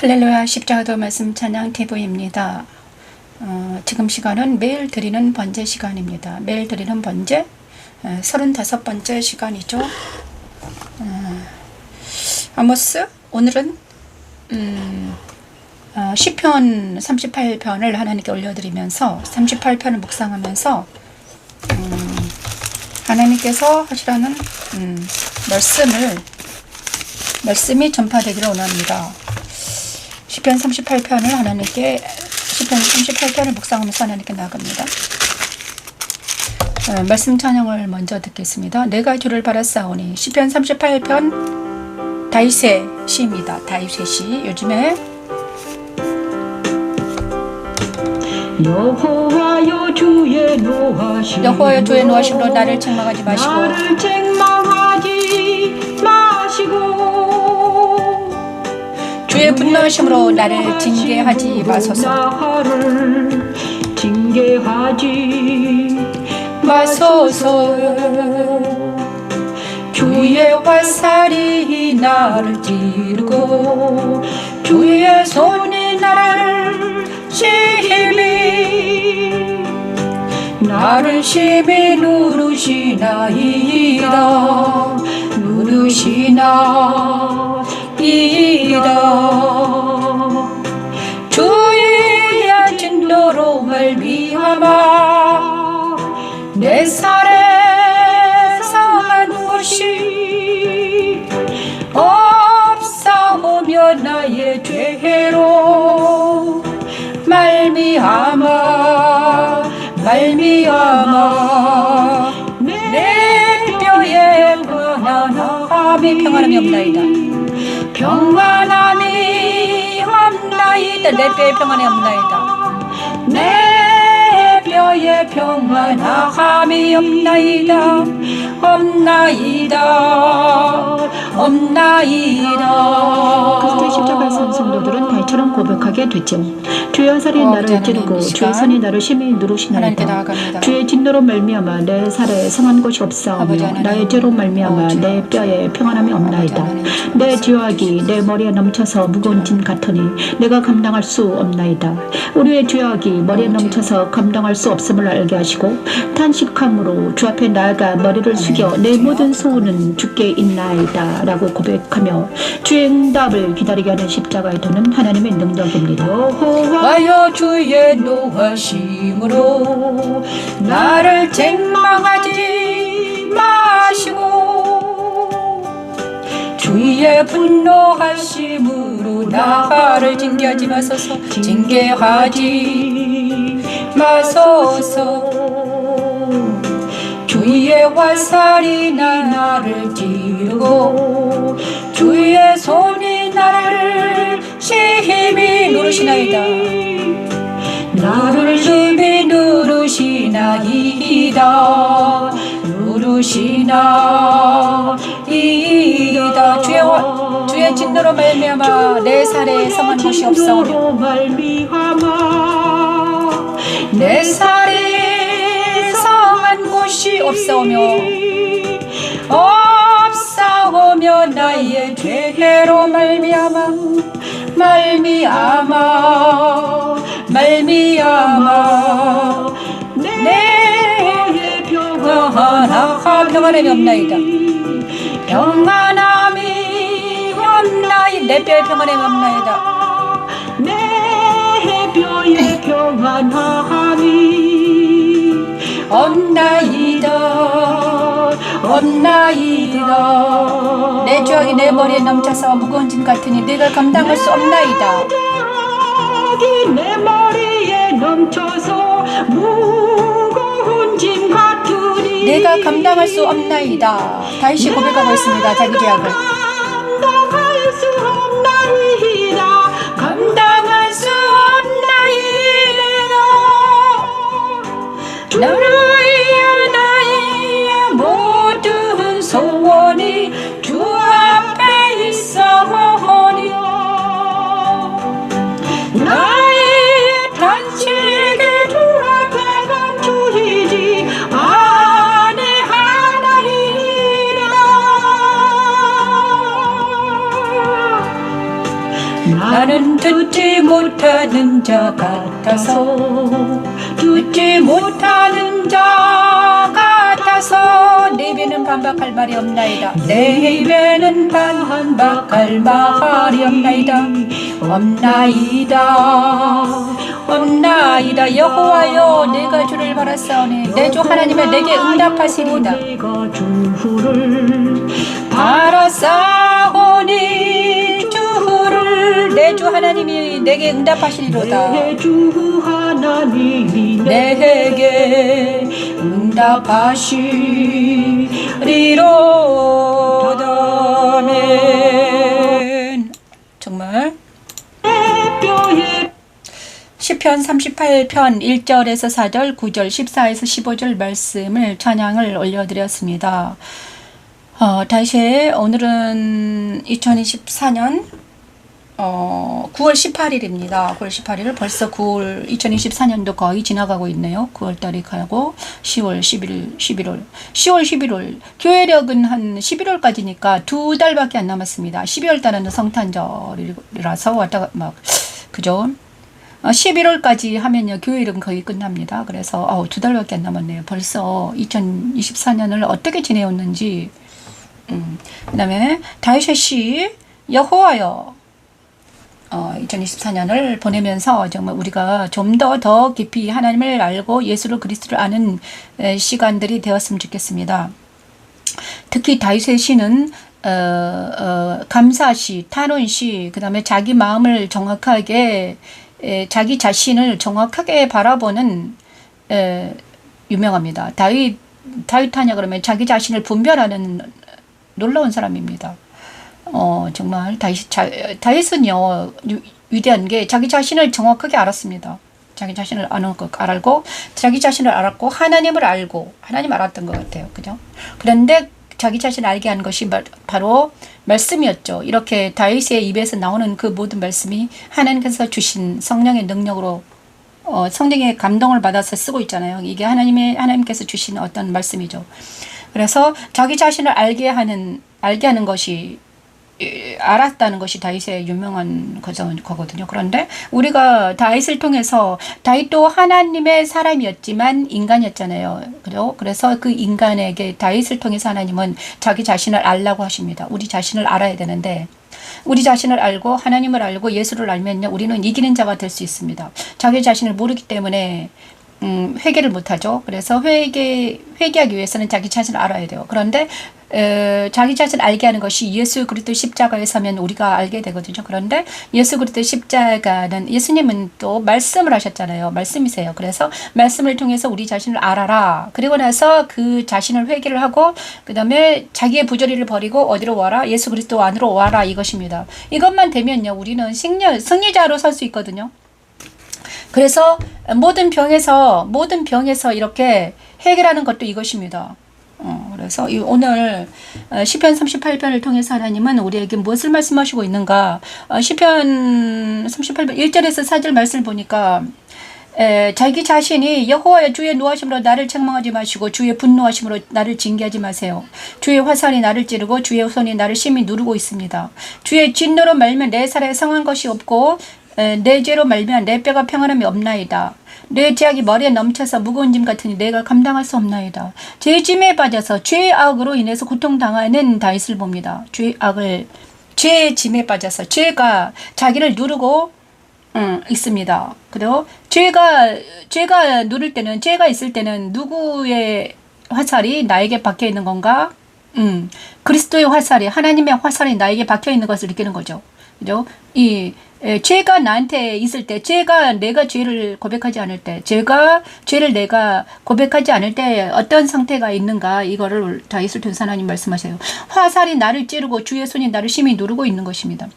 할렐루야 십자가도 말씀 찬양 TV입니다. 지금 시간은 매일 드리는 번제 시간입니다. 매일 드리는 번제 35번째 시간이죠. 아모스 오늘은 시편 38편을 하나님께 올려드리면서 38편을 묵상하면서 하나님께서 하시라는 말씀이 전파되기를 원합니다. 시편 38편을 하나님께 시편 38편을 묵상하면서 하나님께 나아갑니다. 말씀 찬양을 먼저 듣겠습니다. 내가 주를 바라사오니 시편 38편 다윗의 시입니다. 다윗의 시. 요즘에 여호와여 주의 노하심으로 나를 책망하지 마시고 주의 분노하심으로 나를 징계하지 마소서. 주의 화살이 나를 찌르고 주의 손이 나를 심히 누르시나이다. 주의 진노로 말미암아 내 살에 상한 것이 없사오며 나의 죄로 말미암아 내 뼈에 평안함이 없나이다. 내 뼈에 평안이 없나이다. 내 뼈에 평안함이 없나이다. 그때 십자가에 선 성도들은 다윗처럼 고백하게 됐죠. 주의 화살이 나를 찌르고 주의 손이 나를 심히 누르시나이다. 주의 진노로 말미암아 내 살에 성한 곳이 없사오며 나의 죄로 말미암아 내 뼈에 평안함이 없나이다. 내 죄악이 내 머리에 넘쳐서 무거운 짐 같으니 내가 감당할 수 없나이다. 우리의 죄악이 머리에 넘쳐서 감당할 수 없음을 알게 하시고 탄식함으로 주 앞에 나아가 머리를 숙여 내 모든 소원은 주께 있나이다 라고 고백하며 주의 응답을 기다리게 하는 십자가의 도는 하나님의 능력입니다. 여호와여 주의 노하심으로 나를 책망하지 마시고 주의 분노하심으로 나를 징계하지 마소서. 주의 화살이 나를 찌르고 주의 손이 나를 심히 누르시나이다. 주의 진노로 말미암아 내 살에 성한 곳이 없사오며 내 살에 성한 곳이 없사오며 나의 죄로 말미암아 내 평안함이 없나이다. 내 뼈에 평안함이 없나이다. 내 뼈에 평안함이 없나이다. 내 죄악이 내 머리에 넘쳐서 무거운 짐 같으니 내가 감당할 수 없나이다. 내 머리에 넘쳐서 무거운 짐 같으니 내가 감당할 수 없나이다. 다윗이 고백하고 있습니다. 자기 죄악을 감당할 수 없나이다. 나의 모든 소원이 주 앞에 있사오니 나의 단식이 주 앞에 감추이지 아니하나이다. 나는 듣지 못하는 자 같아서 듣지 못하는 자 같아서 내 입에는 반박할 말이 없나이다. 내 입에는 반박할 말이 없나이다. 여호와여 내가 주를 바랐사오니 내 주 하나님의 내게 응답하시리이다. 바랐사오니 주를 내 주 하나님이 내게 응답하시리로다. 내 주 하나님이 내게 응답하시리로다. 아멘. 정말 시편 38편 1절에서 4절, 9절, 14에서 15절 말씀을 찬양을 올려드렸습니다. 다시 오늘은 2024년 9월 18일입니다. 9월 18일 벌써 2024년도 거의 지나가고 있네요. 9월달이 가고 10월, 11월, 11월. 10월, 11월. 교회력은 한 11월까지니까 2달밖에 안 남았습니다. 12월달은 성탄절이라서 왔다가 막 그죠? 11월까지 하면요 교회력은 거의 끝납니다. 그래서 2달밖에 안 남았네요. 벌써 2024년을 어떻게 지내었는지. 그 다음에 다윗이 여호와여 2024년을 보내면서 정말 우리가 좀 더 깊이 하나님을 알고 예수를 그리스도를 아는 시간들이 되었으면 좋겠습니다. 특히 다윗의 시는 감사시, 탄원시, 그 다음에 자기 마음을 정확하게 자기 자신을 정확하게 바라보는 유명합니다. 다윗하냐 그러면 자기 자신을 분별하는 놀라운 사람입니다. 정말 다윗은요 위대한 게 자기 자신을 정확하게 알았습니다. 자기 자신을 알고 자기 자신을 알았고 하나님을 알고 하나님 알았던 것 같아요. 그죠? 그런데 자기 자신을 알게 한 것이 바로 말씀이었죠. 이렇게 다윗의 입에서 나오는 그 모든 말씀이 하나님께서 주신 성령의 능력으로 성령의 감동을 받아서 쓰고 있잖아요. 이게 하나님께서 주신 어떤 말씀이죠. 그래서 자기 자신을 알게 하는 것이 알았다는 것이 다윗의 유명한 거거든요. 그런데 우리가 다윗을 통해서 다윗도 하나님의 사람이었지만 인간이었잖아요. 그래서 그 인간에게 다윗을 통해서 하나님은 자기 자신을 알라고 하십니다. 우리 자신을 알아야 되는데 우리 자신을 알고 하나님을 알고 예수를 알면요 우리는 이기는 자가 될 수 있습니다. 자기 자신을 모르기 때문에 회개를 못하죠. 그래서 회개하기 위해서는 자기 자신을 알아야 돼요. 그런데 자기 자신을 알게 하는 것이 예수 그리스도 십자가에 서면 우리가 알게 되거든요. 그런데 예수 그리스도 십자가는 예수님은 또 말씀을 하셨잖아요. 말씀이세요. 그래서 말씀을 통해서 우리 자신을 알아라. 그리고 나서 그 자신을 회개를 하고 그 다음에 자기의 부조리를 버리고 어디로 와라? 예수 그리스도 안으로 와라 이것입니다. 이것만 되면요 우리는 승리자로 설 수 있거든요. 그래서 모든 병에서 이렇게 해결하는 것도 이것입니다. 그래서 오늘 시편 38편을 통해서 하나님은 우리에게 무엇을 말씀하시고 있는가? 시편 38편 1절에서 4절 말씀을 보니까 자기 자신이 여호와의 주의 노하심으로 나를 책망하지 마시고 주의 분노하심으로 나를 징계하지 마세요. 주의 화살이 나를 찌르고 주의 손이 나를 심히 누르고 있습니다. 주의 진노로 말면 내 살에 성한 것이 없고 내 죄로 말면 내 뼈가 평안함이 없나이다. 내 죄악이 머리에 넘쳐서 무거운 짐 같으니 내가 감당할 수 없나이다. 죄의 짐에 빠져서 죄의 악으로 인해서 고통당하는 다윗을 봅니다. 죄의 짐에 빠져서 죄가 자기를 누르고 있습니다. 그리고 죄가 누를 때는 죄가 있을 때는 누구의 화살이 나에게 박혀 있는 건가? 그리스도의 화살이 하나님의 화살이 나에게 박혀 있는 것을 느끼는 거죠. 그죠? 죄가 나한테 있을 때, 내가 죄를 고백하지 않을 때, 죄를 내가 고백하지 않을 때 어떤 상태가 있는가, 이거를 다윗을 통해서 하나님 말씀하세요. 화살이 나를 찌르고 주의 손이 나를 심히 누르고 있는 것입니다.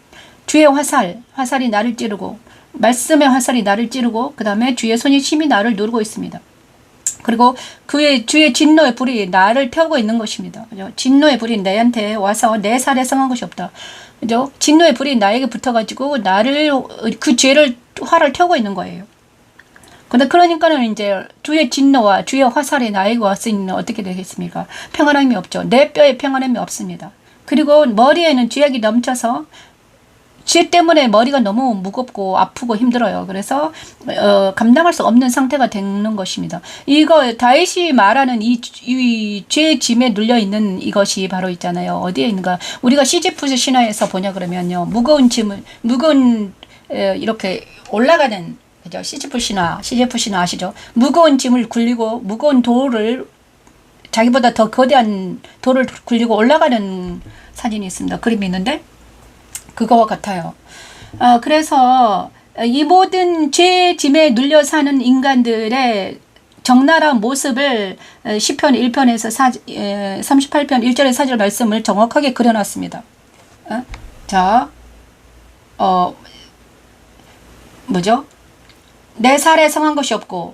주의 화살이 나를 찌르고, 말씀의 화살이 나를 찌르고, 그 다음에 주의 손이 심히 나를 누르고 있습니다. 그리고 주의 진노의 불이 나를 태우고 있는 것입니다. 그죠? 진노의 불이 내한테 와서 내 살에 성한 것이 없다. 그죠? 진노의 불이 나에게 붙어가지고 그 죄를 화를 태우고 있는 거예요. 근데 그러니까는 이제 주의 진노와 주의 화살이 나에게 왔으니 어떻게 되겠습니까? 평안함이 없죠. 내 뼈에 평안함이 없습니다. 그리고 머리에는 죄악이 넘쳐서 죄 때문에 머리가 너무 무겁고 아프고 힘들어요. 그래서 감당할 수 없는 상태가 되는 것입니다. 이거 다윗이 말하는 이 죄의 짐에 눌려 있는 이것이 바로 있잖아요. 어디에 있는가? 우리가 시지프스 신화에서 보냐 그러면요, 무거운 짐을 이렇게 올라가는, 그죠? 시지프 신화 아시죠? 무거운 짐을 굴리고 무거운 돌을, 자기보다 더 거대한 돌을 굴리고 올라가는 사진이 있습니다. 그림이 있는데 그거와 같아요. 그래서 이 모든 죄의 짐에 눌려 사는 인간들의 적나라한 모습을 시편 1편에서 38편 1절의 4절 말씀을 정확하게 그려놨습니다. 뭐죠? 내 살에 성한 것이 없고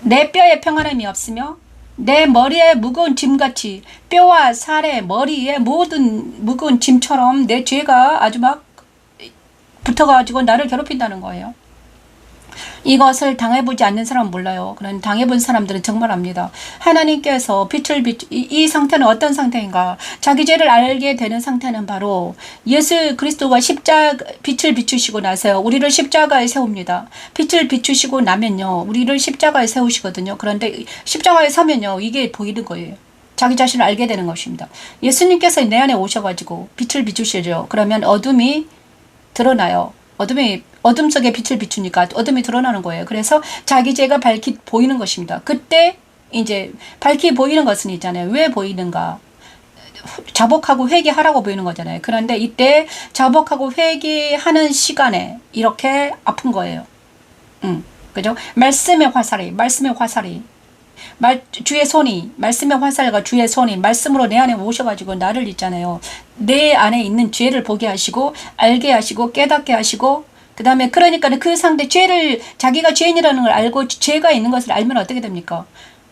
내 뼈에 평안함이 없으며 내 머리에 무거운 짐같이, 뼈와 살에 머리에 모든 무거운 짐처럼 내 죄가 아주 막 붙어가지고 나를 괴롭힌다는 거예요. 이것을 당해보지 않는 사람은 몰라요. 그런 당해본 사람들은 정말 압니다. 하나님께서 이 상태는 어떤 상태인가? 자기 죄를 알게 되는 상태는 바로 예수 그리스도가 빛을 비추시고 나서요, 우리를 십자가에 세웁니다. 빛을 비추시고 나면요, 우리를 십자가에 세우시거든요. 그런데 십자가에 서면요, 이게 보이는 거예요. 자기 자신을 알게 되는 것입니다. 예수님께서 내 안에 오셔가지고 빛을 비추시죠. 그러면 어둠이 드러나요. 어둠 속에 빛을 비추니까 어둠이 드러나는 거예요. 그래서 자기 죄가 밝히 보이는 것입니다. 그때 이제 밝히 보이는 것은 있잖아요. 왜 보이는가? 자복하고 회개하라고 보이는 거잖아요. 그런데 이때 자복하고 회개하는 시간에 이렇게 아픈 거예요. 그죠? 말씀의 화살이 주의 손이, 말씀의 화살과 주의 손이 말씀으로 내 안에 오셔가지고 나를 있잖아요, 내 안에 있는 죄를 보게 하시고 알게 하시고 깨닫게 하시고, 그 다음에 그러니까 그 상대 자기가 죄인이라는 걸 알고 죄가 있는 것을 알면 어떻게 됩니까?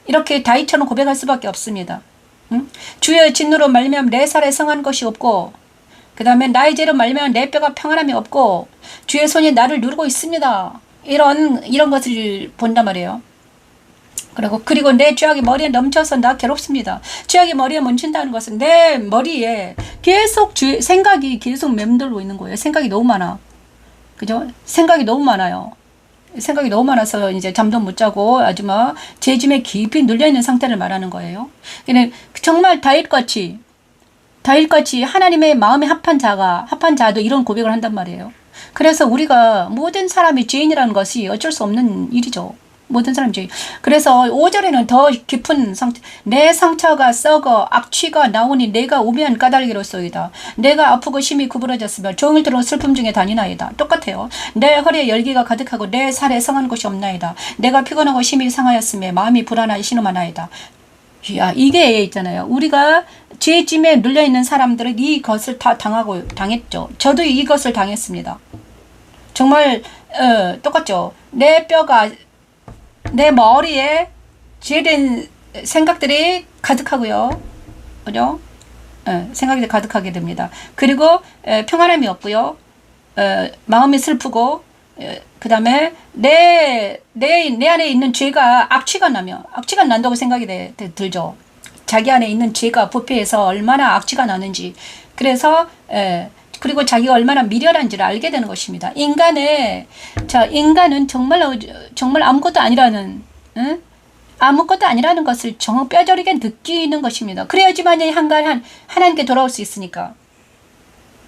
이렇게 다윗처럼 고백할 수밖에 없습니다. 주의 진노로 말미암아 내 살에 성한 것이 없고, 그 다음에 나의 죄로 말미암아 내 뼈가 평안함이 없고, 주의 손이 나를 누르고 있습니다. 이런 것을 본단 말이에요. 그리고 내 죄악이 머리에 넘쳐서 나 괴롭습니다. 죄악이 머리에 멈춘다는 것은 내 머리에 계속 생각이 계속 맴돌고 있는 거예요. 생각이 너무 많아. 그죠? 생각이 너무 많아요. 생각이 너무 많아서 이제 잠도 못 자고 아주 막 죄짐에 깊이 눌려있는 상태를 말하는 거예요. 근데 정말 다윗같이 하나님의 마음에 합한 자도 이런 고백을 한단 말이에요. 그래서 우리가 모든 사람이 죄인이라는 것이 어쩔 수 없는 일이죠. 모든 사람 죄인. 그래서 5절에는 더 깊은 상태, 내 상처가 썩어 악취가 나오니 내가 우매한 까닭이로소이다. 내가 아프고 심히 구부러졌으며 종일 들어 슬픔 중에 다니나이다. 똑같아요. 내 허리에 열기가 가득하고 내 살에 성한 곳이 없나이다. 내가 피곤하고 심히 상하였으며 마음이 불안하여 신음하나이다. 이게 있잖아요. 우리가 죄짐에 눌려있는 사람들은 이것을 다 당했죠. 저도 이것을 당했습니다. 정말 똑같죠. 내 머리에 죄된 생각들이 가득하고요. 그죠? 생각이 가득하게 됩니다. 그리고 평안함이 없고요. 마음이 슬프고, 그 다음에 내 안에 있는 죄가 악취가 난다고 생각이 들죠. 자기 안에 있는 죄가 부패해서 얼마나 악취가 나는지. 그래서 그리고 자기가 얼마나 미련한지를 알게 되는 것입니다. 인간은 정말 아무것도 아니라는, 아무것도 아니라는 것을 뼈저리게 느끼는 것입니다. 그래야지만 하나님께 돌아올 수 있으니까.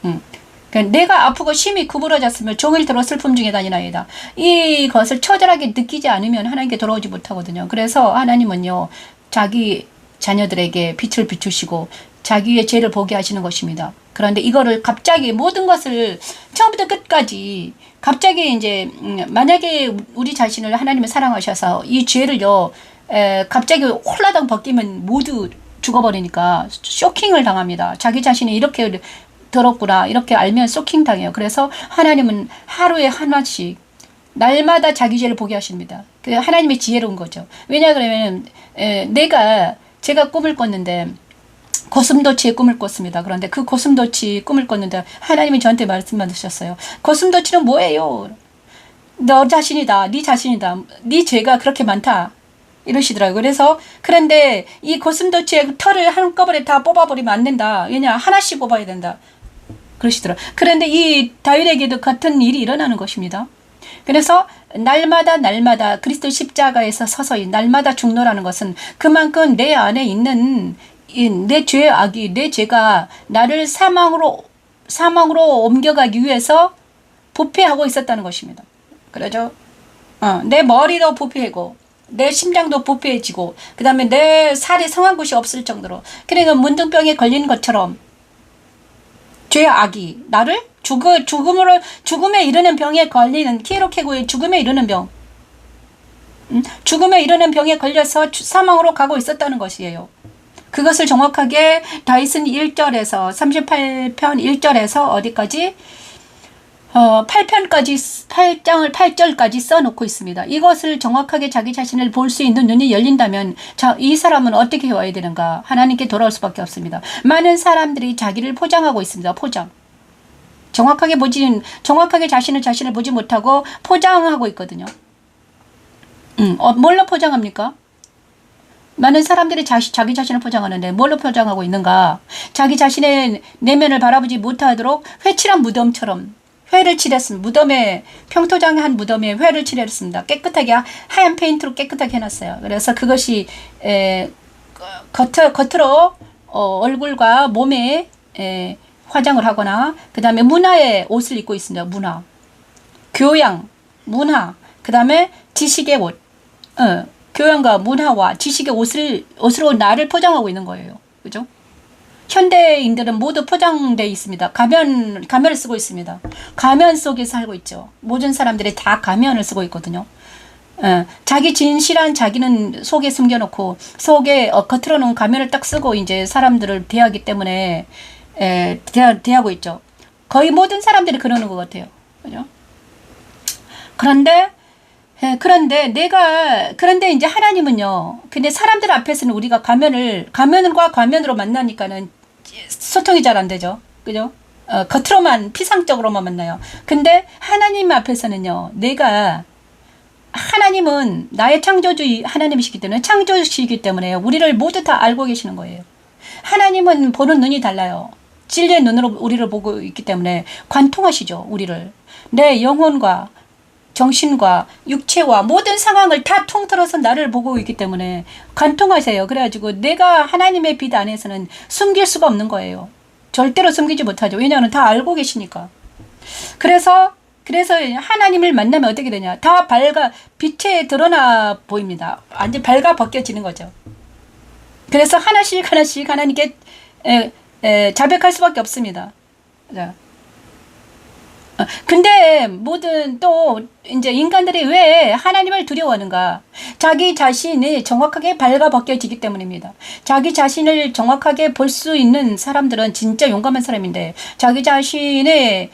그러니까 내가 아프고 심히 구부러졌으며 종일 들어 슬픔 중에 다니나이다. 이것을 처절하게 느끼지 않으면 하나님께 돌아오지 못하거든요. 그래서 하나님은요, 자기 자녀들에게 빛을 비추시고 자기의 죄를 보게 하시는 것입니다. 그런데 이거를 갑자기 모든 것을 처음부터 끝까지 갑자기 이제 만약에 우리 자신을 하나님이 사랑하셔서 이 죄를요 갑자기 홀라당 벗기면 모두 죽어버리니까 쇼킹을 당합니다. 자기 자신이 이렇게 더럽구나 이렇게 알면 쇼킹 당해요. 그래서 하나님은 하루에 하나씩 날마다 자기 죄를 보게 하십니다. 그 하나님의 지혜로운 거죠. 왜냐 그러면 제가 꿈을 꿨는데 고슴도치의 꿈을 꿨습니다. 그런데 그 고슴도치 꿈을 꿨는데 하나님이 저한테 말씀하셨어요. 고슴도치는 뭐예요? 너 자신이다. 네 자신이다. 네 죄가 그렇게 많다. 이러시더라고요. 그런데 이 고슴도치의 털을 한꺼번에 다 뽑아버리면 안 된다. 왜냐? 하나씩 뽑아야 된다. 그러시더라. 그런데 이 다윗에게도 같은 일이 일어나는 것입니다. 그래서 날마다 그리스도 십자가에서 서서히 날마다 죽노라는 것은 그만큼 내 안에 있는 내 죄의 악이, 내 죄가 나를 사망으로 옮겨가기 위해서 부패하고 있었다는 것입니다. 그러죠? 내 머리도 부패하고 내 심장도 부패해지고 그 다음에 내 살이 성한 곳이 없을 정도로, 그러니까 문둥병에 걸린 것처럼 죄의 악이 나를 죽음에 이르는 병에 걸리는, 키에로케고의 죽음에 이르는 병, 죽음에 이르는 병에 걸려서 사망으로 가고 있었다는 것이에요. 그것을 정확하게 다윗은 1절에서 38편 1절에서 어디까지 8절까지 써놓고 있습니다. 이것을 정확하게 자기 자신을 볼 수 있는 눈이 열린다면 이 사람은 어떻게 해와야 되는가? 하나님께 돌아올 수밖에 없습니다. 많은 사람들이 자기를 포장하고 있습니다. 포장. 정확하게 자신을 보지 못하고 포장하고 있거든요. 뭘로 포장합니까? 많은 사람들이 자기 자신을 포장하는데 뭘로 포장하고 있는가? 자기 자신의 내면을 바라보지 못하도록 회칠한 무덤처럼 회를 칠했습니다. 무덤에, 평토장의 한 무덤에 회를 칠했습니다. 깨끗하게 하얀 페인트로 깨끗하게 해놨어요. 그래서 그것이 겉으로 얼굴과 몸에 화장을 하거나, 그 다음에 문화의 옷을 입고 있습니다. 문화, 교양, 문화, 그 다음에 지식의 옷, 교양과 문화와 지식의 옷으로 나를 포장하고 있는 거예요. 그죠? 현대인들은 모두 포장되어 있습니다. 가면을 쓰고 있습니다. 가면 속에 살고 있죠. 모든 사람들이 다 가면을 쓰고 있거든요. 자기 진실한 자기는 속에 숨겨놓고 속에 겉으로는 가면을 딱 쓰고 이제 사람들을 대하기 때문에 대하고 있죠. 거의 모든 사람들이 그러는 것 같아요. 그죠? 그런데 이제 하나님은요, 근데 사람들 앞에서는 우리가 가면과 가면으로 만나니까는 소통이 잘 안 되죠. 그죠? 겉으로만, 피상적으로만 만나요. 근데 하나님 앞에서는요, 하나님은 나의 하나님이시기 때문에, 창조주시기 때문에 우리를 모두 다 알고 계시는 거예요. 하나님은 보는 눈이 달라요. 진리의 눈으로 우리를 보고 있기 때문에 관통하시죠, 우리를. 내 영혼과 정신과 육체와 모든 상황을 다 통틀어서 나를 보고 있기 때문에 관통하세요. 그래가지고 내가 하나님의 빛 안에서는 숨길 수가 없는 거예요. 절대로 숨기지 못하죠. 왜냐하면 다 알고 계시니까. 그래서 하나님을 만나면 어떻게 되냐? 다 빛에 드러나 보입니다. 완전 밝아 벗겨지는 거죠. 그래서 하나씩 하나님께 자백할 수밖에 없습니다. 근데 또 이제 인간들이 왜 하나님을 두려워하는가? 자기 자신이 정확하게 발가 벗겨지기 때문입니다. 자기 자신을 정확하게 볼 수 있는 사람들은 진짜 용감한 사람인데, 자기 자신의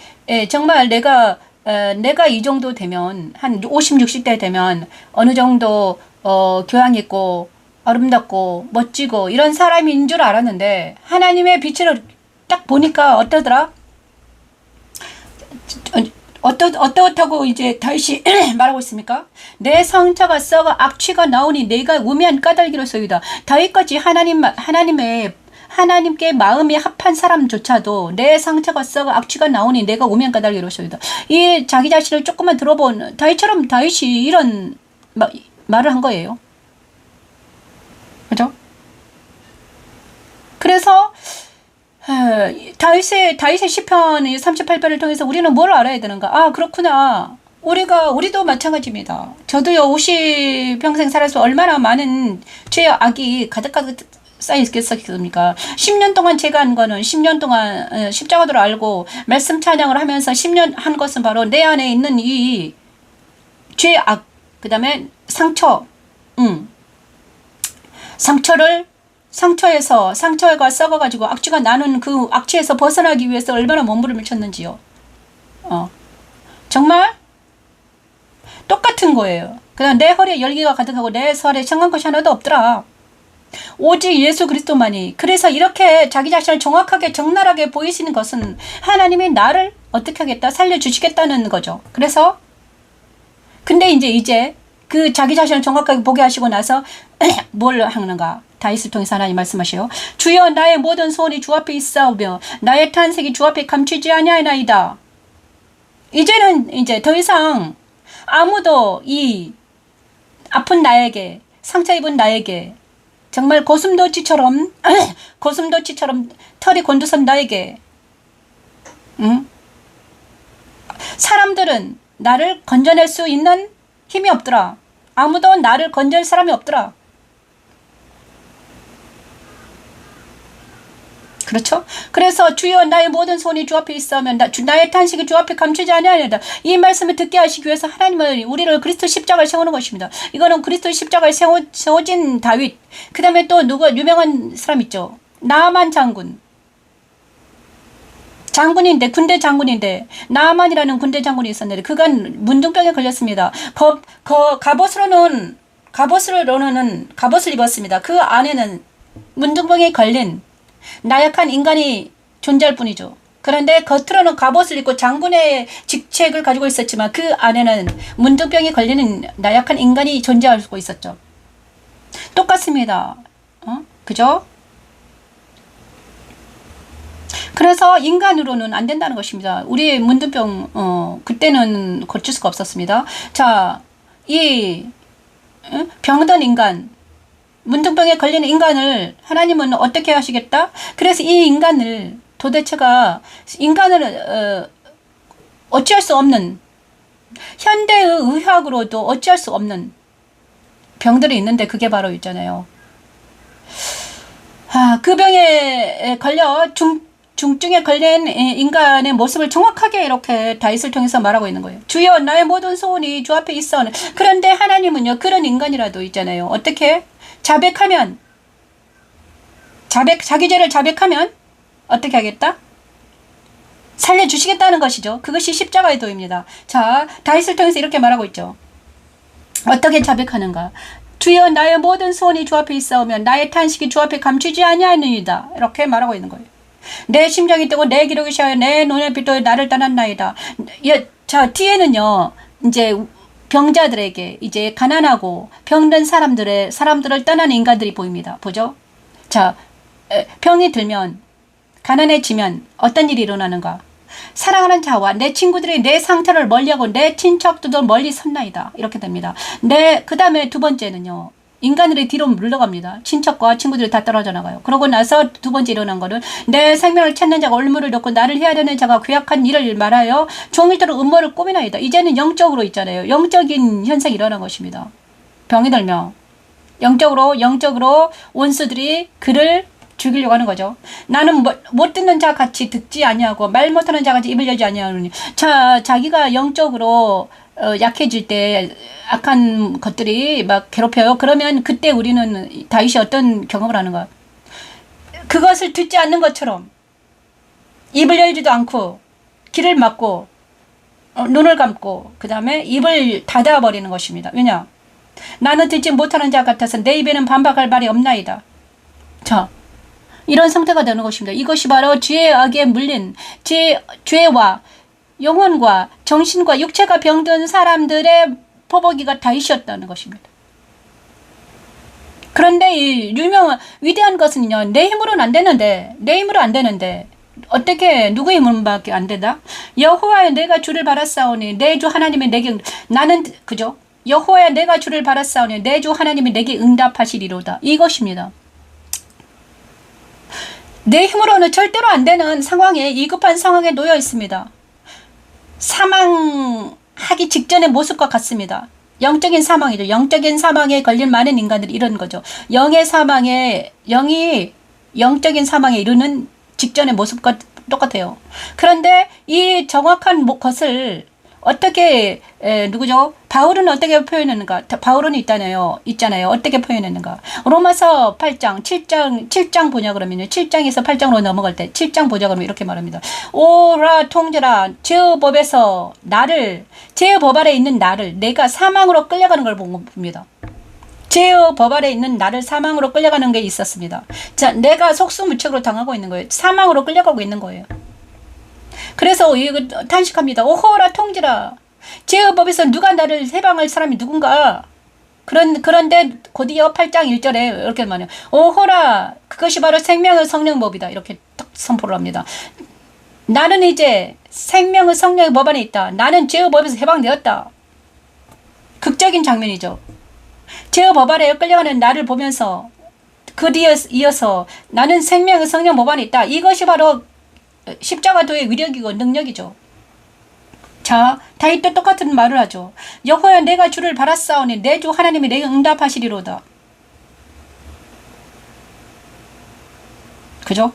정말 내가 이 정도 되면, 한 50, 60대 되면 어느 정도 교양 있고 아름답고 멋지고 이런 사람인 줄 알았는데, 하나님의 빛을 딱 보니까 어떠더라? 어떻다고 이제 다윗이 말하고 있습니까? 내 상처가 썩어 악취가 나오니 내가 우매한 까닭이로소이다. 다윗까지 하나님께 마음이 합한 사람조차도 내 상처가 썩어 악취가 나오니 내가 우매한 까닭이로소이다. 이 자기 자신을 조금만 들어본 다윗이 이런 말을 한 거예요. 그죠? 그래서 다윗의 시편 38편을 통해서 우리는 뭘 알아야 되는가? 그렇구나. 우리도 마찬가지입니다. 저도요, 50평생 살아서 얼마나 많은 죄의 악이 가득가득 쌓여있겠습니까? 10년 동안 제가 한 거는 10년 동안 십자가도를 알고 말씀 찬양을 하면서 10년 한 것은 바로 내 안에 있는 이 죄의 악, 그 다음에 상처가 썩어가지고 악취가 나는 그 악취에서 벗어나기 위해서 얼마나 몸부림을 쳤는지요. 정말 똑같은 거예요. 그냥 내 허리에 열기가 가득하고 내 살에 청한 것이 하나도 없더라. 오직 예수 그리스도만이. 그래서 이렇게 자기 자신을 정확하게 적나라하게 보이시는 것은 하나님이 나를 어떻게 하겠다, 살려주시겠다는 거죠. 그래서 근데 이제 그 자기 자신을 정확하게 보게 하시고 나서 뭘 하는가? 다윗을 통해서 하나님 말씀하셔요. 주여 나의 모든 소원이 주 앞에 있사오며 나의 탄식이 주 앞에 감추지 아니하나이다. 이제는 이제 더 이상 아무도 이 아픈 나에게, 상처 입은 나에게, 정말 고슴도치처럼 털이 곤두선 나에게, 사람들은 나를 건져낼 수 있는 힘이 없더라. 아무도 나를 건질 사람이 없더라. 그렇죠? 그래서 주여 나의 모든 손이 주 앞에 있으면 나의 탄식이 주 앞에 감추지 아니하리이다. 이 말씀을 듣게 하시기 위해서 하나님은 우리를 그리스도 십자가를 세우는 것입니다. 이거는 그리스도 십자가에 세워진 다윗. 그 다음에 또 누가 유명한 사람 있죠. 나아만 장군인데, 군대 장군인데, 나아만이라는 군대 장군이 있었는데, 그간 문둥병에 걸렸습니다. 갑옷을 입었습니다. 그 안에는 문둥병에 걸린 나약한 인간이 존재할 뿐이죠. 그런데 겉으로는 갑옷을 입고 장군의 직책을 가지고 있었지만 그 안에는 문둥병에 걸리는 나약한 인간이 존재하고 있었죠. 똑같습니다. 그죠? 그래서 인간으로는 안 된다는 것입니다. 우리 문둥병 그때는 고칠 수가 없었습니다. 자, 이 병든 인간, 문둥병에 걸리는 인간을 하나님은 어떻게 하시겠다? 그래서 이 인간을 도대체가 인간을 어찌할 수 없는, 현대의 의학으로도 어찌할 수 없는 병들이 있는데 그게 바로 있잖아요. 그 병에 걸려 중증에 걸린 인간의 모습을 정확하게 이렇게 다윗을 통해서 말하고 있는 거예요. 주여 나의 모든 소원이 주 앞에 있어. 그런데 하나님은요, 그런 인간이라도 있잖아요. 어떻게? 자기 죄를 자백하면 어떻게 하겠다? 살려주시겠다는 것이죠. 그것이 십자가의 도입니다. 자, 다윗을 통해서 이렇게 말하고 있죠. 어떻게 자백하는가? 주여 나의 모든 소원이 주 앞에 있사오면 나의 탄식이 주 앞에 감추지 아니하느니이다. 이렇게 말하고 있는 거예요. 내 심장이 뜨고 내 기록이 샤여 내 눈의 빛도 나를 떠났나이다. 자, 뒤에는요, 이제 병자들에게, 이제 가난하고 병든 사람들을 떠나는 인간들이 보입니다. 보죠? 자, 병이 들면, 가난해지면 어떤 일이 일어나는가? 사랑하는 자와 내 친구들이 내 상태를 멀리하고 내 친척들도 멀리 섰나이다. 이렇게 됩니다. 그 다음에 두 번째는요, 인간들이 뒤로 물러갑니다. 친척과 친구들이 다 떨어져 나가요. 그러고 나서 두 번째 일어난 거는 내 생명을 찾는 자가 올무를 놓고 나를 헤아려는 자가 괴악한 일을 말하여 종일토록 음모를 꾸미나이다. 이제는 영적으로 있잖아요. 영적인 현상이 일어난 것입니다. 병이 들면 영적으로 원수들이 그를 죽이려고 하는 거죠. 나는 못 듣는 자 같이 듣지 아니하고 말 못하는 자 같이 입을 열지 아니하노니. 자, 자기가 영적으로 약해질 때 악한 것들이 막 괴롭혀요. 그러면 그때 우리는 다윗이 어떤 경험을 하는가? 그것을 듣지 않는 것처럼 입을 열지도 않고 귀를 막고 눈을 감고 그 다음에 입을 닫아버리는 것입니다. 왜냐? 나는 듣지 못하는 자 같아서 내 입에는 반박할 말이 없나이다. 자, 이런 상태가 되는 것입니다. 이것이 바로 죄의 악에 물린 죄와 영혼과 정신과 육체가 병든 사람들의 포복이가 다윗이었다는 것입니다. 그런데 이 위대한 것은요, 내 힘으로는 안 되는데 어떻게 누구의 힘으로밖에 안 된다? 여호와여 내가 주를 바라사오니 내 주 하나님의 내게 나는 그죠? 여호와여 내가 주를 바라사오니 내 주 하나님이 내게 응답하시리로다. 이것입니다. 내 힘으로는 절대로 안 되는 상황에, 위급한 상황에 놓여 있습니다. 사망하기 직전의 모습과 같습니다. 영적인 사망이죠. 영적인 사망에 걸린 많은 인간들이 이런 거죠. 영이 영적인 사망에 이르는 직전의 모습과 똑같아요. 그런데 이 정확한 것을 어떻게 누구죠? 바울은 어떻게 표현했는가? 바울은 있잖아요. 어떻게 표현했는가? 로마서 8장, 7장 보냐 그러면요. 7장에서 8장으로 넘어갈 때 7장 보자 그러면 이렇게 말합니다. 오라 통제라 죄의 법 아래 있는 나를 내가 사망으로 끌려가는 걸 봅니다. 죄의 법 아래 있는 나를 사망으로 끌려가는 게 있었습니다. 자, 내가 속수무책으로 당하고 있는 거예요. 사망으로 끌려가고 있는 거예요. 그래서 탄식합니다. 오호라 통지라. 죄의 법에서 누가 나를 해방할 사람이 누군가? 그런데 곧이어 8장 1절에 이렇게 말해요. 오호라 그것이 바로 생명의 성령법이다. 이렇게 딱 선포를 합니다. 나는 이제 생명의 성령의 법 안에 있다. 나는 죄의 법에서 해방되었다. 극적인 장면이죠. 죄의 법 아래 끌려가는 나를 보면서 그 뒤에 이어서 나는 생명의 성령 법 안에 있다. 이것이 바로 십자가도의 위력이고 능력이죠. 자, 다윗도 똑같은 말을 하죠. 여호와여 내가 주를 바랐사오니 내 주 하나님이 내게 응답하시리로다. 그죠?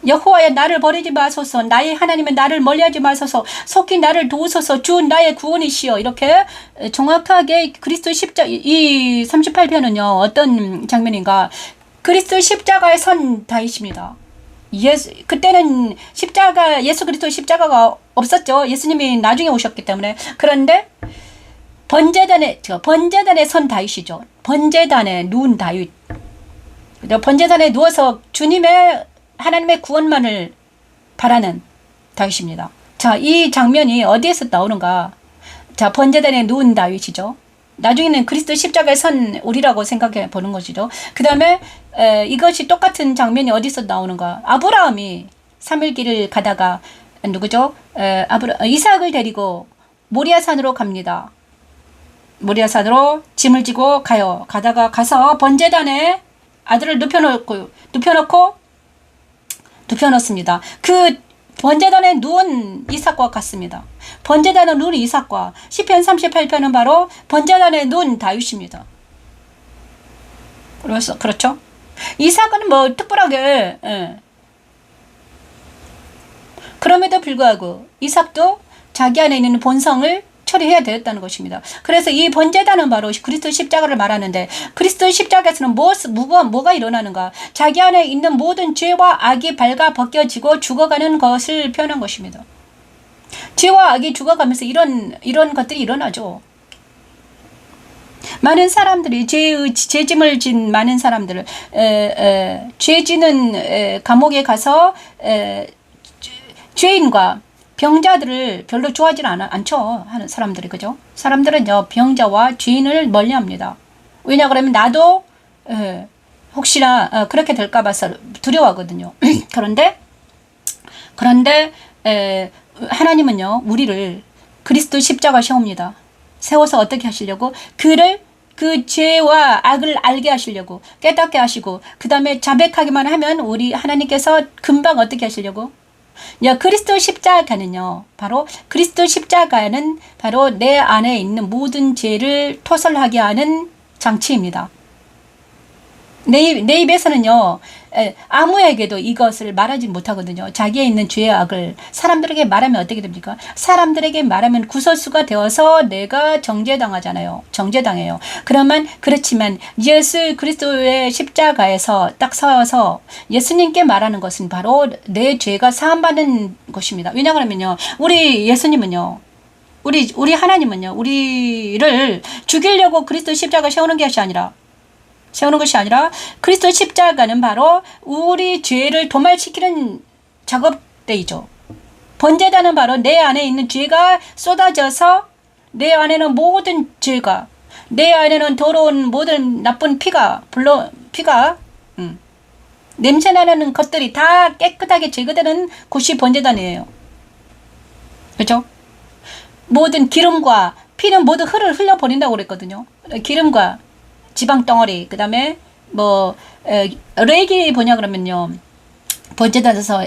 여호와여 나를 버리지 마소서. 나의 하나님은 나를 멀리하지 마소서. 속히 나를 도우소서. 주 나의 구원이시여. 이렇게 정확하게 그리스도 십자가 이 38편은요. 어떤 장면인가? 그리스도 십자가에 선 다윗입니다. 그때는 예수 그리스도 십자가가 없었죠. 예수님이 나중에 오셨기 때문에. 그런데 번제단에 선 다윗이죠. 번제단에 누운 다윗. 번제단에 누워서 하나님의 구원만을 바라는 다윗입니다. 자, 이 장면이 어디에서 나오는가? 자, 번제단에 누운 다윗이죠. 나중에는 그리스도 십자가에 선 우리라고 생각해 보는 것이죠. 그 다음에 이것이 똑같은 장면이 어디서 나오는가? 아브라함이 3일 길을 가다가 누구죠? 이삭을 데리고 모리아산으로 갑니다. 모리아산으로 짐을 지고 가서 번제단에 아들을 눕혀놓습니다. 그 번제단에 누운 이삭과 같습니다. 번제단에 누운 이삭과 시편 38편은 바로 번제단에 누운 다윗입니다. 그렇죠? 이삭은 뭐 특별하게 그럼에도 불구하고 이삭도 자기 안에 있는 본성을 처리해야 되었다는 것입니다. 그래서 이 번제단은 바로 그리스도 십자가를 말하는데 그리스도 십자가에서는 뭐가 일어나는가? 자기 안에 있는 모든 죄와 악이 발가 벗겨지고 죽어가는 것을 표현한 것입니다. 죄와 악이 죽어가면서 이런 것들이 일어나죠. 많은 사람들이 죄짐을 진 많은 사람들을 죄지는 감옥에 가서 죄인과 병자들을 별로 좋아하지 않죠. 하는 사람들이. 그죠? 사람들은요, 병자와 죄인을 멀리 합니다. 왜냐 그러면 나도 혹시나 그렇게 될까봐 두려워하거든요. 그런데 하나님은요, 우리를 그리스도 십자가 세웁니다. 세워서 어떻게 하시려고? 그 죄와 악을 알게 하시려고, 깨닫게 하시고, 그 다음에 자백하기만 하면 우리 하나님께서 금방 어떻게 하시려고? 그리스도 십자가는 바로 내 안에 있는 모든 죄를 토설하게 하는 장치입니다. 내 입에서는요, 아무에게도 이것을 말하지 못하거든요. 자기에 있는 죄의 악을 사람들에게 말하면 어떻게 됩니까? 사람들에게 말하면 구설수가 되어서 내가 정죄당해요. 그렇지만 예수 그리스도의 십자가에서 딱 서서 예수님께 말하는 것은 바로 내 죄가 사함받는 것입니다. 왜냐 그러면요, 우리 예수님은요, 우리 하나님은요, 우리를 죽이려고 그리스도 십자가 세우는 것이 아니라 그리스도 십자가는 바로 우리 죄를 도말시키는 작업대이죠. 번제단은 바로 내 안에 있는 죄가 쏟아져서 내 안에는 모든 죄가, 내 안에는 더러운 모든 나쁜 피가 냄새나는 것들이 다 깨끗하게 제거되는 곳이 번제단이에요. 그렇죠? 모든 기름과 피는 모두 흘려버린다고 그랬거든요. 기름과 지방 덩어리, 그 다음에 렉이 뭐냐 그러면요, 번제단에서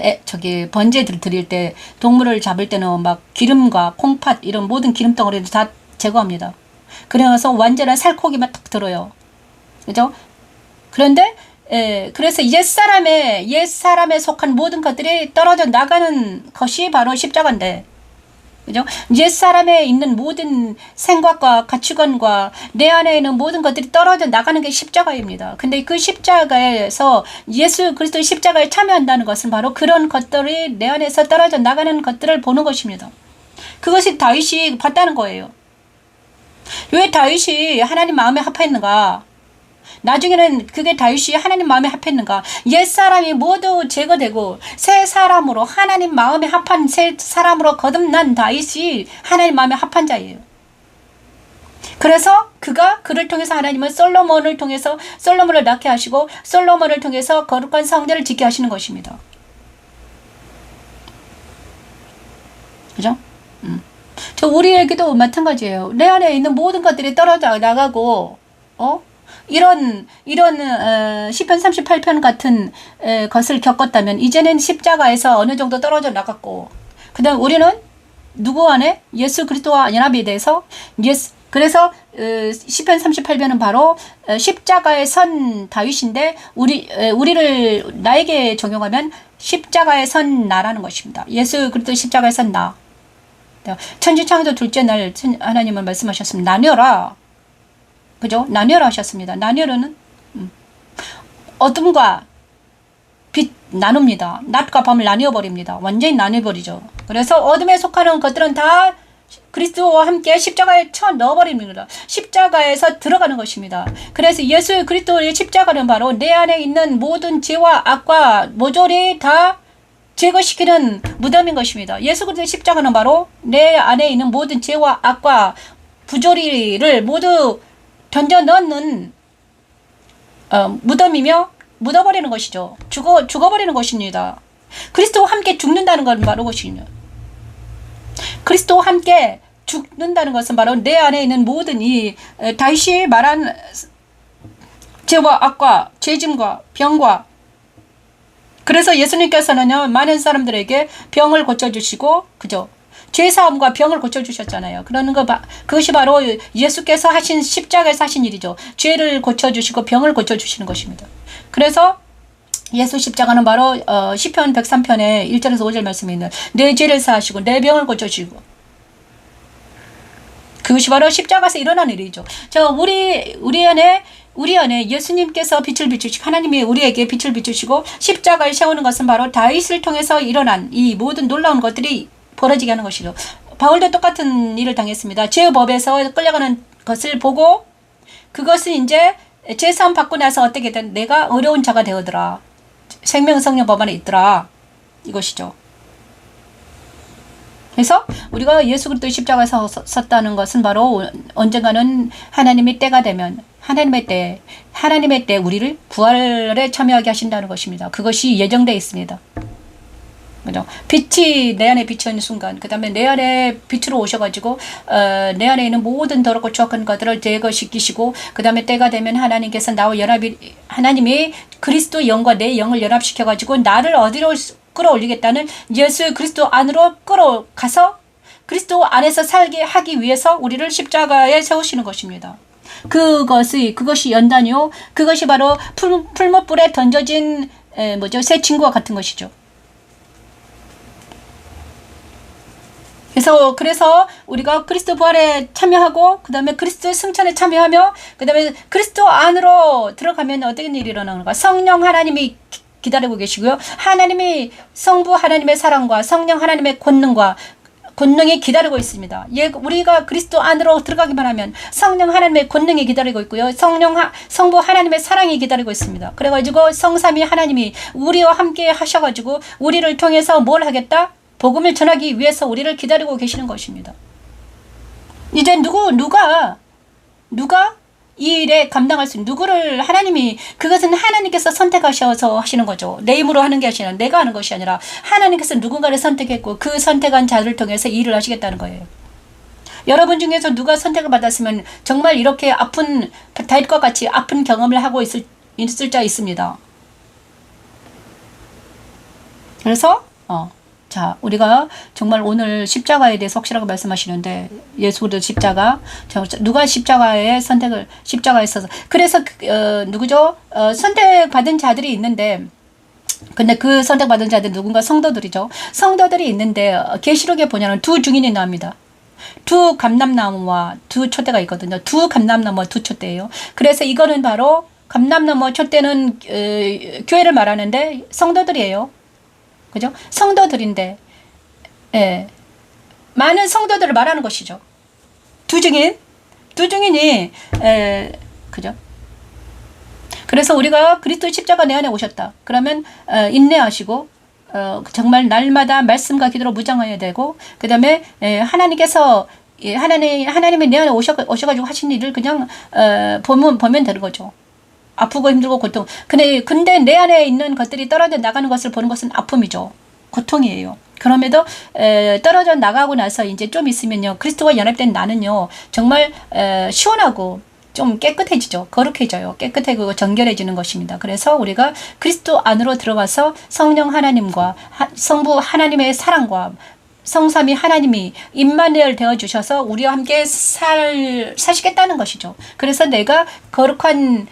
번제들 드릴 때, 동물을 잡을 때는 막 기름과 콩팥 이런 모든 기름 덩어리를 다 제거합니다. 그래서 완전한 살코기만 딱 들어요. 그죠? 그런데 그래서 옛사람에 속한 모든 것들이 떨어져 나가는 것이 바로 십자가인데, 그죠? 옛사람에 있는 모든 생각과 가치관과 내 안에 있는 모든 것들이 떨어져 나가는 게 십자가입니다. 근데 그 십자가에서 예수 그리스도 십자가에 참여한다는 것은 바로 그런 것들이 내 안에서 떨어져 나가는 것들을 보는 것입니다. 그것이 다윗이 봤다는 거예요. 왜 다윗이 하나님 마음에 합했는가? 나중에는 그게 다윗이 하나님 마음에 합했는가? 옛사람이 모두 제거되고 새 사람으로, 하나님 마음에 합한 새 사람으로 거듭난 다윗이 하나님 마음에 합한 자예요. 그래서 그를 통해서 하나님은 솔로몬을 통해서 솔로몬을 낳게 하시고 솔로몬을 통해서 거룩한 성전을 짓게 하시는 것입니다. 그죠? 저 우리에게도 마찬가지예요. 내 안에 있는 모든 것들이 떨어져 나가고 이런 시편 38편 같은 것을 겪었다면 이제는 십자가에서 어느 정도 떨어져 나갔고 그다음 우리는 누구 안에 예수 그리스도와 연합에 대해서 그래서 시편 38편은 바로 십자가에 선 다윗인데 우리를 나에게 적용하면 십자가에 선 나라는 것입니다. 예수 그리스도 십자가에 선 나. 천지창조 둘째 날 하나님은 말씀하셨습니다. 나뉘어라. 그죠? 나뉘어라 하셨습니다. 나뉘어라는 어둠과 빛 나눕니다. 낮과 밤을 나뉘어 버립니다. 완전히 나뉘어 버리죠. 그래서 어둠에 속하는 것들은 다 그리스도와 함께 십자가에 쳐 넣어버립니다. 십자가에서 들어가는 것입니다. 그래서 예수 그리스도의 십자가는 바로 내 안에 있는 모든 죄와 악과 모조리 다 제거시키는 무덤인 것입니다. 예수 그리스도의 십자가는 바로 내 안에 있는 모든 죄와 악과 부조리를 모두 던져 넣는 무덤이며 묻어버리는 것이죠. 죽어버리는 것입니다. 그리스도와 함께 죽는다는 건 바로 것입니다. 그리스도와 함께 죽는다는 것은 바로 내 안에 있는 모든 이 다윗이 말한 죄와 악과 죄짐과 병과 그래서 예수님께서는요 많은 사람들에게 병을 고쳐주시고 그죠? 죄사함과 병을 고쳐주셨잖아요. 그것이 바로 예수께서 하신 십자가에서 하신 일이죠. 죄를 고쳐주시고 병을 고쳐주시는 것입니다. 그래서 예수 십자가는 바로 시편 103편에 1절에서 5절 말씀에 있는 내 죄를 사하시고 내 병을 고쳐주시고 그것이 바로 십자가에서 일어난 일이죠. 우리 안에 예수님께서 빛을 비추시고 하나님이 우리에게 빛을 비추시고 십자가를 세우는 것은 바로 다윗을 통해서 일어난 이 모든 놀라운 것들이 벌어지게 하는 것이죠. 바울도 똑같은 일을 당했습니다. 죄의 법에서 끌려가는 것을 보고 그것은 이제 죄사함 받고 나서 어떻게 된 내가 어려운 자가 되어더라. 생명성령 법 안에 있더라. 이것이죠. 그래서 우리가 예수 그리스도의 십자가에 섰다는 것은 바로 언젠가는 하나님의 때가 되면 하나님의 때 우리를 부활에 참여하게 하신다는 것입니다. 그것이 예정되어 있습니다. 그죠? 빛이 내 안에 비치는 순간, 그 다음에 내 안에 빛으로 오셔가지고, 내 안에 있는 모든 더럽고 추악한 것들을 제거시키시고, 그 다음에 때가 되면 하나님께서 나와 하나님이 그리스도 영과 내 영을 연합시켜가지고, 나를 어디로 끌어올리겠다는 예수 그리스도 안으로 끌어가서, 그리스도 안에서 살게 하기 위해서 우리를 십자가에 세우시는 것입니다. 그것이 연단이요. 그것이 바로 풀무불에 던져진, 새 친구와 같은 것이죠. 그래서 우리가 그리스도 부활에 참여하고 그 다음에 그리스도의 승천에 참여하며 그 다음에 그리스도 안으로 들어가면 어떤 일이 일어나는가? 성령 하나님이 기다리고 계시고요. 성부 하나님의 사랑과 성령 하나님의 권능이 기다리고 있습니다. 우리가 그리스도 안으로 들어가기만 하면 성령 하나님의 권능이 기다리고 있고요. 성부 하나님의 사랑이 기다리고 있습니다. 그래가지고 성삼위 하나님이 우리와 함께 하셔가지고 우리를 통해서 뭘 하겠다? 복음을 전하기 위해서 우리를 기다리고 계시는 것입니다. 이제 누가 이 일에 감당할 수 있는 그것은 하나님께서 선택하셔서 하시는 거죠. 내 힘으로 하는 게 아니라 내가 하는 것이 아니라 하나님께서 누군가를 선택했고 그 선택한 자를 통해서 일을 하시겠다는 거예요. 여러분 중에서 누가 선택을 받았으면 정말 이렇게 다윗과 같이 아픈 경험을 하고 있을 자 있습니다. 그래서 우리가 정말 오늘 십자가에 대해서 확실하게 말씀하시는데 예수 그리스도 십자가 누가 십자가에 있어서 그래서 누구죠? 선택받은 자들이 있는데 근데 그 선택받은 자들 누군가 성도들이죠. 성도들이 있는데 계시록에 보냐면 두 증인이 나옵니다. 두 감람나무와 두 촛대가 있거든요. 두 감람나무와 두 촛대예요. 그래서 이거는 바로 감람나무와 촛대는 교회를 말하는데 성도들이에요. 그죠? 성도들인데, 많은 성도들을 말하는 것이죠. 두 증인이, 그죠? 그래서 우리가 그리스도 십자가 내 안에 오셨다. 그러면, 인내하시고, 정말 날마다 말씀과 기도로 무장해야 되고, 그 다음에, 하나님께서 예, 하나님이 내 안에 오셔가지고 하신 일을 그냥 보면 되는 거죠. 아프고 힘들고 고통. 근데 내 안에 있는 것들이 떨어져 나가는 것을 보는 것은 아픔이죠. 고통이에요. 그럼에도 떨어져 나가고 나서 이제 좀 있으면요, 그리스도와 연합된 나는요 정말 시원하고 좀 깨끗해지죠. 거룩해져요. 깨끗해지고 정결해지는 것입니다. 그래서 우리가 그리스도 안으로 들어가서 성령 하나님과 성부 하나님의 사랑과 성삼위 하나님이 임마누엘 되어주셔서 우리와 함께 사시겠다는 것이죠. 그래서 내가 거룩한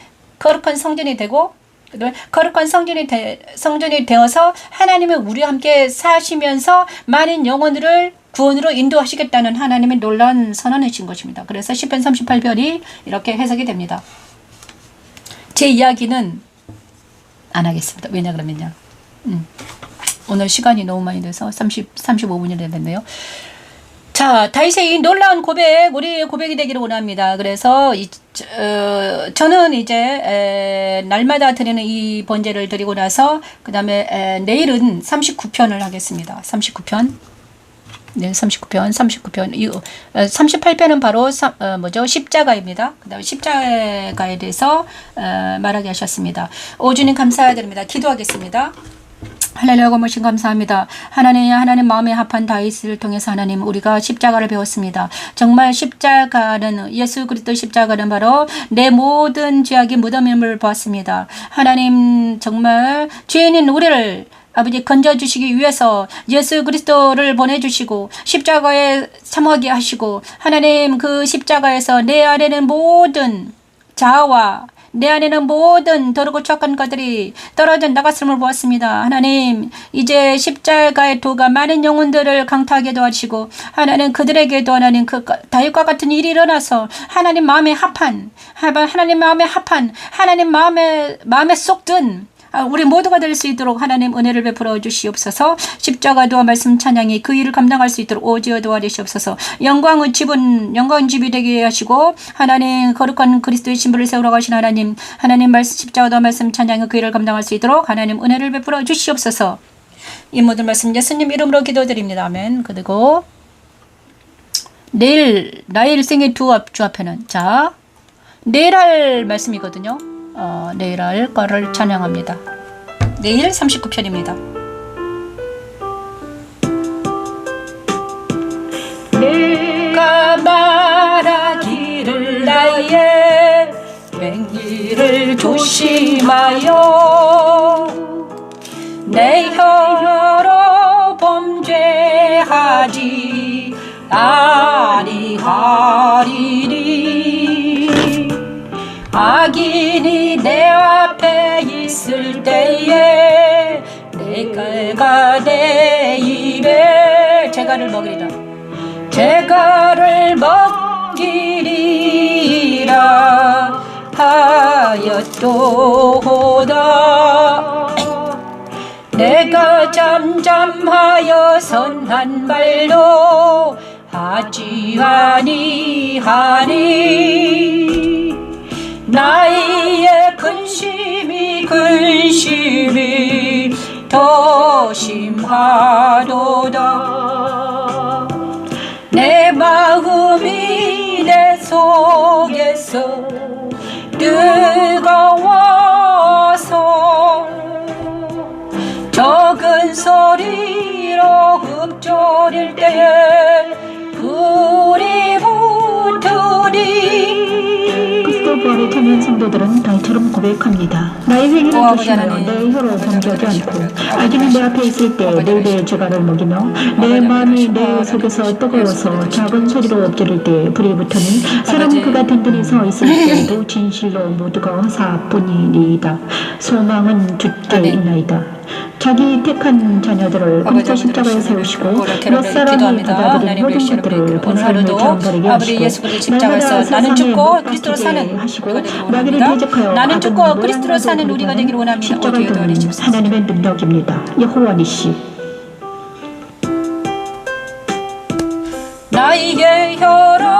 성전이 되고, 거룩한 성전이 되어서 하나님이 우리와 함께 사시면서 많은 영혼들을 구원으로 인도하시겠다는 하나님의 놀라운 선언이신 것입니다. 그래서 시편 38편이 이렇게 해석이 됩니다. 제 이야기는 안 하겠습니다. 왜냐 그러면요, 오늘 시간이 너무 많이 돼서 35분이 됐네요. 자, 다윗의 이 놀라운 고백, 우리 고백이 되기를 원합니다. 그래서 저는 이제 날마다 드리는 이 번제를 드리고 나서 그 다음에 내일은 39편을 하겠습니다. 39편. 네, 39편. 38편은 바로 십자가입니다. 그 다음에 십자가에 대해서 말하게 하셨습니다. 오주님 감사드립니다. 기도하겠습니다. 할렐루야, 고모신 감사합니다. 하나님 마음에 합한 다윗을 통해서 하나님, 우리가 십자가를 배웠습니다. 정말 십자가는, 예수 그리스도 십자가는 바로 내 모든 죄악의 무덤임을 보았습니다. 하나님, 정말 죄인인 우리를 아버지 건져주시기 위해서 예수 그리스도를 보내주시고 십자가에 참하게 하시고, 하나님 그 십자가에서 내 안에는 모든 자아와 내 안에는 모든 더럽고 추악한 것들이 떨어져 나갔음을 보았습니다. 하나님, 이제 십자가의 도가 많은 영혼들을 강타하게 도와주시고, 하나님 그들에게도 하나님 그 다윗과 같은 일이 일어나서 하나님 마음에 합한 하나님 마음에 쏙 든 우리 모두가 될 수 있도록 하나님 은혜를 베풀어 주시옵소서. 십자가도와 말씀 찬양이 그 일을 감당할 수 있도록 오지어 도와주시옵소서. 영광의 집이 되게 하시고, 하나님 거룩한 그리스도의 신부를 세우러 가신 하나님 말씀 십자가도와 말씀 찬양이 그 일을 감당할 수 있도록 하나님 은혜를 베풀어 주시옵소서. 이 모든 말씀 예수님 이름으로 기도드립니다. 아멘. 그리고 내일 나의 일생의 주 앞에는, 자, 내일 할 말씀이거든요. 내일 할 거를 찬양합니다. 내일 39편입니다. 내가 말하기를 나의 맹기를 조심하여 내 혀로 범죄하지 아니하리니, 악인이 내 앞에 있을 때에 내가 내 입에 재갈을 먹이리라 하였도다. 내가 잠잠하여 선한 말도 하지 아니하니, 나의 근심이 더 심하도다. 내 마음이 내 속에서 뜨거워서 적은 소리로 읊조릴 때에 불이 붙으리. 부활에 참여한 성도들은 다윗처럼 고백합니다. 나의 회개를 조심하여 내 혀로 범죄하지 않고, 악인은 내 앞에 있을 때 내 입에 죄가를 먹이며 내 마음이 내 속에서 뜨거워서 작은 소리로 엎드릴 때 불이 붙으니, 사람은 그가 든든히 서 있을 때에도 진실로 모두가 화사뿐이니이다. 소망은 주께 있나이다. 자기 택한 자녀들을 공짜 십자가에 세우시고 몇 사람이 받아들인 모든 것들을 본하루의 자원거리게 하시고, 십자가에서 나는 죽고 그리스도로 사는 나는 죽고 그리스도로 사는 우리가 되기를 원합니다. 십자가도 하나님의 능력입니다. 여호와 니시. 나의 혀로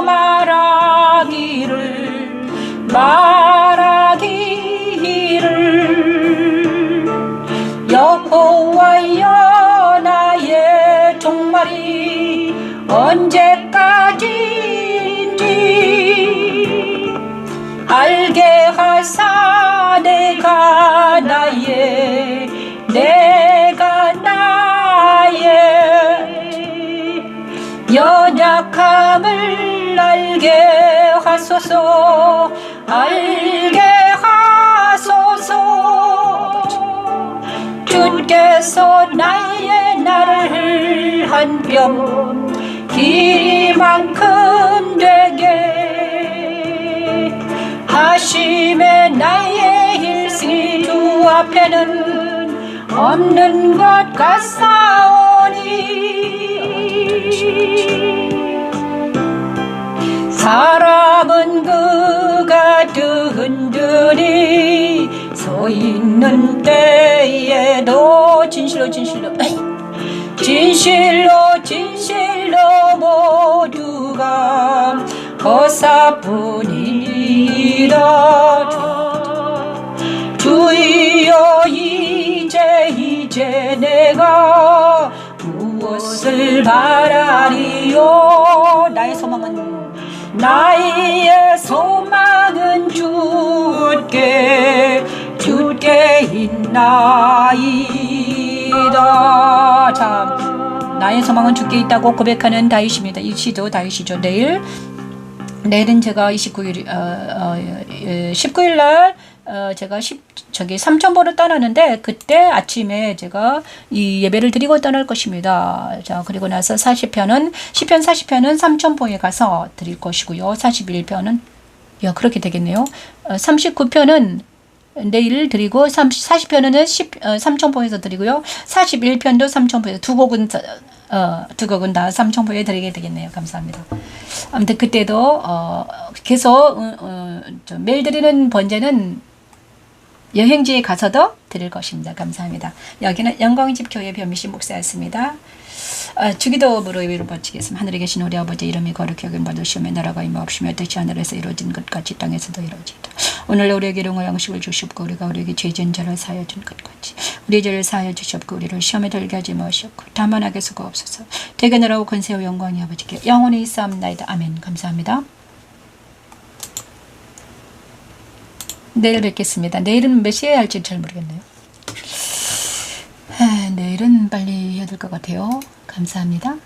말하기를 여호와여 나의 종말이 연약함을 알게 하소서. 알게 하소서. 주께서 나의 나를 한 뼘 길이만큼 되게 하심에 나의 일생이 주 앞에는 없는 것 같사오니 사람은 그가 든든히 서 있는 때에도 진실로 모두가 허사뿐이니라. 주여 이제 내가 무엇을 바라리요. 나의 소망은 주께 있나이다. 자, 나의 소망은 주께 있다고 고백하는 다윗입니다. 이 시도 다윗이죠. 내일은 제가 19일 날 제가 삼천포를 떠나는데 그때 아침에 제가 이 예배를 드리고 떠날 것입니다. 자, 그리고 나서 시편 40편은 삼천포에 가서 드릴 것이고요. 41편은 그렇게 되겠네요. 39편은 내일 드리고 40편은 삼천포에서 드리고요. 41편도 삼천포에서 두 곡은 다 삼천포에 드리게 되겠네요. 감사합니다. 아무튼 그때도 계속 매일 드리는 번제는 여행지에 가서도 드릴 것입니다. 감사합니다. 여기는 영광집 교회 변미씨 목사였습니다. 주기도문으로 예배를 바치겠습니다. 하늘에 계신 우리 아버지 이름이 거룩히 여김 받으시오며 나라가 임하옵시며 뜻이 하늘에서 이루어진 것 같이 땅에서도 이루어지이다. 오늘 우리에게 일용할 양식을 주시옵고 우리가 우리에게 죄진 자를 사하여 준 것 같이 우리 죄를 사하여 주시옵고 우리를 시험에 들게 하지 마시옵고 다만 악에서가 없어서 대개 나라와 권세와 영광이 아버지께 영원히 있사옵나이다. 아멘. 감사합니다. 내일 뵙겠습니다. 내일은 몇 시에 할지 잘 모르겠네요. 내일은 빨리 해야 될 것 같아요. 감사합니다.